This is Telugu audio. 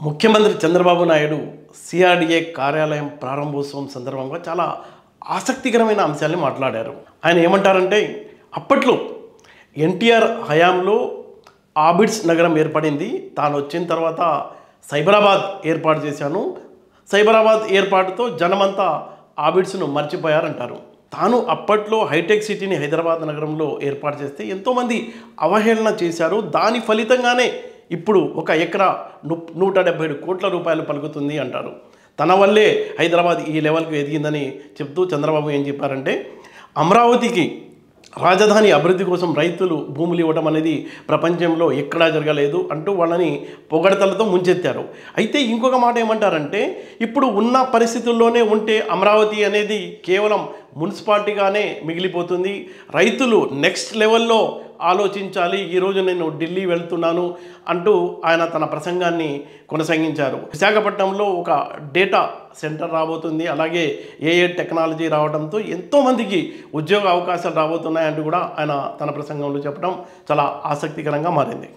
ముఖ్యమంత్రి చంద్రబాబు నాయుడు సిఆర్డీఏ కార్యాలయం ప్రారంభోత్సవం సందర్భంగా చాలా ఆసక్తికరమైన అంశాన్ని మాట్లాడారు. ఆయన ఏమంటారంటే, అప్పట్లో ఎన్టీఆర్ హయాంలో ఆబిడ్స్ నగరం ఏర్పడింది. తాను వచ్చిన తర్వాత సైబరాబాద్ ఏర్పాటు చేశాను. సైబరాబాద్ ఏర్పాటుతో జనమంతా ఆబిడ్స్ను మర్చిపోయారంటారు. తాను అప్పట్లో హైటెక్ సిటీని హైదరాబాద్ నగరంలో ఏర్పాటు చేస్తే ఎంతోమంది అవహేళన చేశారు. దాని ఫలితంగానే ఇప్పుడు ఒక ఎకరా 177 కోట్ల రూపాయలు పలుకుతుంది అంటారు. తన వల్లే హైదరాబాద్ ఈ లెవెల్కు ఎదిగిందని చెప్తూ చంద్రబాబు ఏం చెప్పారంటే, అమరావతికి రాజధాని అభివృద్ధి కోసం రైతులు భూములు ఇవ్వడం అనేది ప్రపంచంలో ఎక్కడా జరగలేదు అంటూ వాళ్ళని పొగడతలతో ముంచెత్తారు. అయితే ఇంకొక మాట ఏమంటారంటే, ఇప్పుడు ఉన్న పరిస్థితుల్లోనే ఉంటే అమరావతి అనేది కేవలం మున్సిపాలిటీగానే మిగిలిపోతుంది. రైతులు నెక్స్ట్ లెవెల్లో ఆలోచించాలి. ఈరోజు నేను ఢిల్లీ వెళ్తున్నాను అంటూ ఆయన తన ప్రసంగాన్ని కొనసాగించారు. విశాఖపట్నంలో ఒక డేటా సెంటర్ రాబోతుంది. అలాగే ఏఏ టెక్నాలజీ రావడంతో ఎంతోమందికి ఉద్యోగ అవకాశాలు రాబోతున్నాయంటూ కూడా ఆయన తన ప్రసంగంలో చెప్పడం చాలా ఆసక్తికరంగా మారింది.